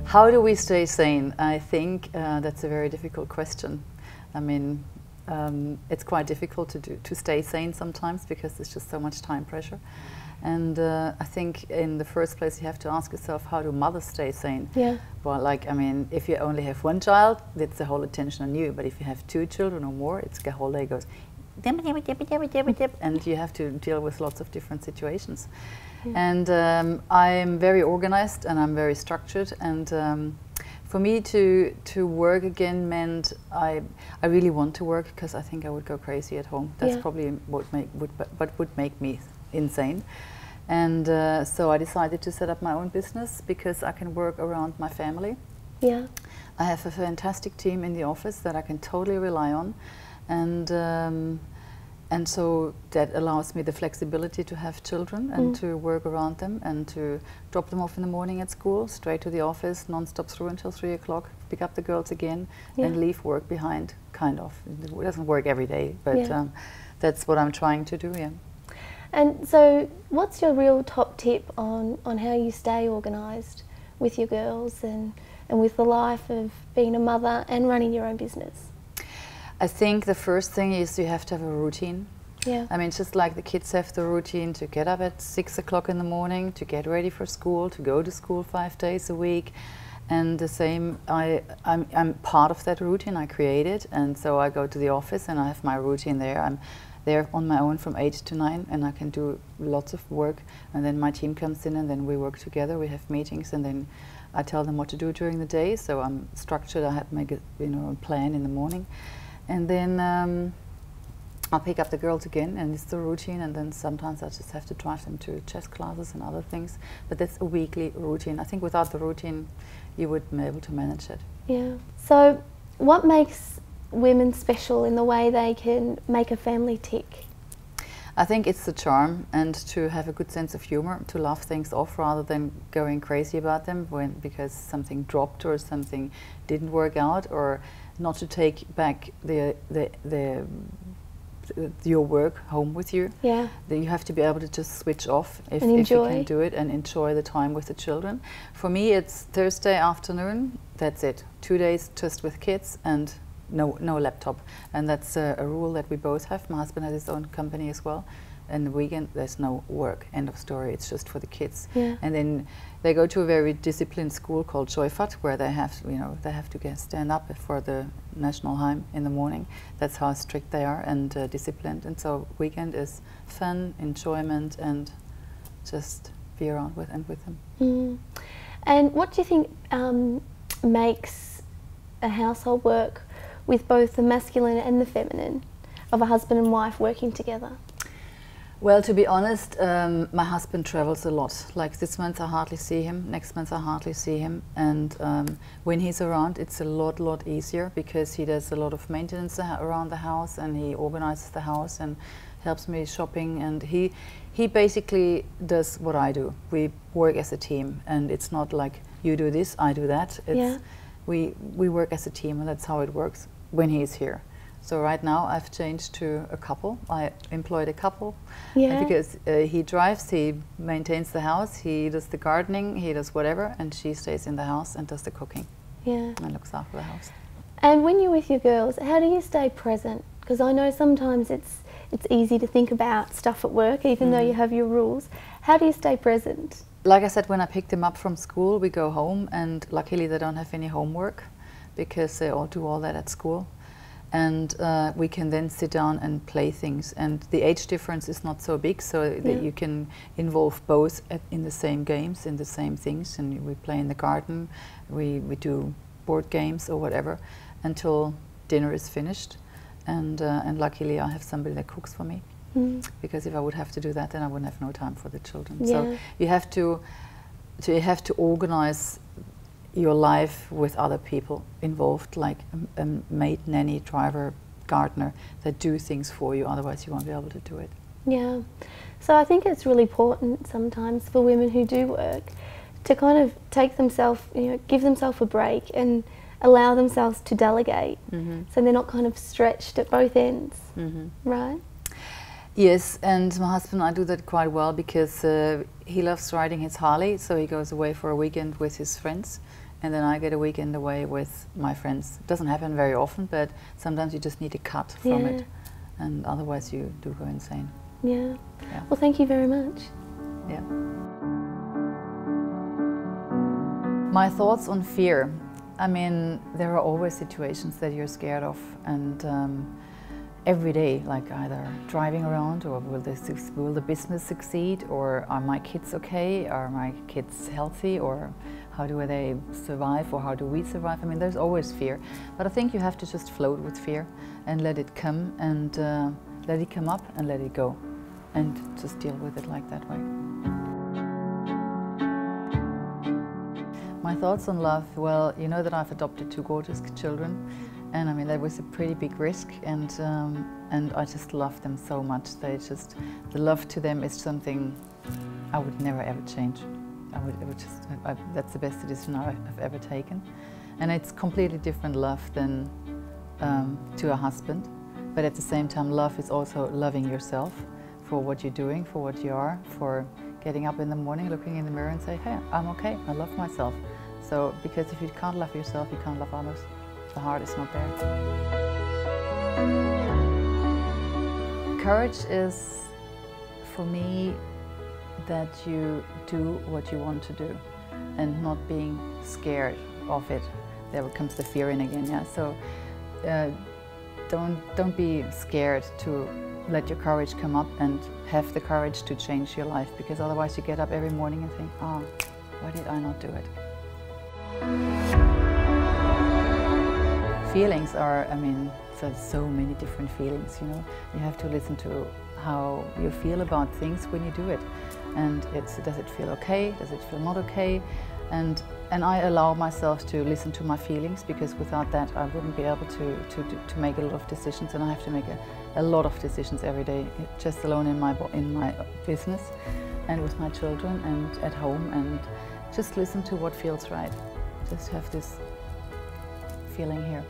How do we stay sane? I think that's a very difficult question. I mean, it's quite difficult to stay sane sometimes because there's just so much time pressure. And I think in the first place you have to ask yourself, how do mothers stay sane? Yeah. Well, like, I mean, if you only have one child, it's the whole attention on you. But if you have 2 children or more, it's the whole day goes, and you have to deal with lots of different situations. Yeah. And I'm very organized and I'm very structured. And for me to work again meant I really want to work, because I think I would go crazy at home. That's probably what would make me insane. And so I decided to set up my own business because I can work around my family. Yeah. I have a fantastic team in the office that I can totally rely on, and so that allows me the flexibility to have children and to work around them and to drop them off in the morning at school, straight to the office, non-stop through until 3 o'clock, pick up the girls again and leave work behind, kind of. It doesn't work every day, but that's what I'm trying to do, yeah. And so what's your real top tip on how you stay organised with your girls and with the life of being a mother and running your own business? I think the first thing is you have to have a routine. Yeah. I mean, just like the kids have the routine to get up at 6 o'clock in the morning, to get ready for school, to go to school 5 days a week. And the same, I'm part of that routine I created, and so I go to the office and I have my routine there. I'm there on my own from 8 to 9, and I can do lots of work, and then my team comes in and then we work together, we have meetings, and then I tell them what to do during the day, so I'm structured. I have to make a plan in the morning. And then I'll pick up the girls again, and it's the routine, and then sometimes I just have to drive them to chess classes and other things. But that's a weekly routine. I think without the routine, you wouldn't be able to manage it. Yeah. So what makes women special in the way they can make a family tick? I think it's the charm, and to have a good sense of humor, to laugh things off rather than going crazy about them because something dropped or something didn't work out, or not to take back your work home with you. Yeah. Then you have to be able to just switch off if you can do it, and enjoy the time with the children. For me, it's Thursday afternoon, that's it. 2 days just with kids and no laptop. And that's a rule that we both have. My husband has his own company as well. And the weekend, there's no work, end of story. It's just for the kids. Yeah. And then they go to a very disciplined school called Joyfat, where they have, they have to stand up for the national hymn in the morning. That's how strict they are and disciplined. And so weekend is fun, enjoyment, and just be around with them. Mm. And what do you think makes a household work with both the masculine and the feminine of a husband and wife working together? Well, to be honest, my husband travels a lot. Like this month I hardly see him, next month I hardly see him. And when he's around, it's a lot easier, because he does a lot of maintenance around the house, and he organizes the house and helps me shopping. And he basically does what I do. We work as a team, and it's not like you do this, I do that. It's, we work as a team, and that's how it works when he's here. So right now I've changed to a couple. I employed a couple because he drives, he maintains the house, he does the gardening, he does whatever, and she stays in the house and does the cooking and looks after the house. And when you're with your girls, how do you stay present? Because I know sometimes it's easy to think about stuff at work, even though you have your rules. How do you stay present? Like I said, when I pick them up from school, we go home, and luckily they don't have any homework because they all do all that at school. And we can then sit down and play things, and the age difference is not so big, so that you can involve both in the same games, in the same things, and we play in the garden, we do board games or whatever until dinner is finished, and luckily I have somebody that cooks for me, because if I would have to do that, then I wouldn't have no time for the children. So you have to organize your life with other people involved, like a maid, nanny, driver, gardener, that do things for you, otherwise you won't be able to do it. Yeah. So I think it's really important sometimes for women who do work to kind of take themselves, give themselves a break and allow themselves to delegate, so they're not kind of stretched at both ends, right? Yes, and my husband and I do that quite well, because he loves riding his Harley, so he goes away for a weekend with his friends, and then I get a weekend away with my friends. It doesn't happen very often, but sometimes you just need a cut from it, and otherwise you do go insane. Yeah. Well, thank you very much. Yeah. My thoughts on fear. I mean, there are always situations that you're scared of, and every day, like either driving around, or will the business succeed, or are my kids okay, are my kids healthy, or how do they survive, or how do we survive? I mean, there's always fear, but I think you have to just float with fear and let it come, and let it come up and let it go, and just deal with it like that way. My thoughts on love, well, you know that I've adopted 2 gorgeous children, and I mean that was a pretty big risk, and I just love them so much. The love to them is something I would never ever change. That's the best decision I've ever taken, and it's completely different love than to a husband. But at the same time, love is also loving yourself for what you're doing, for what you are, for getting up in the morning, looking in the mirror and say, hey, I'm okay, I love myself. So, because if you can't love yourself, you can't love others. The heart is not there. Courage is, for me, that you do what you want to do and not being scared of it. There comes the fear in again, yeah? So don't be scared to let your courage come up and have the courage to change your life, because otherwise you get up every morning and think, oh, why did I not do it? Feelings are, I mean, so many different feelings, you know. You have to listen to how you feel about things when you do it. And does it feel okay? Does it feel not okay? And I allow myself to listen to my feelings, because without that I wouldn't be able to make a lot of decisions, and I have to make a lot of decisions every day, just alone in my business and with my children and at home, and just listen to what feels right. Just have this feeling here.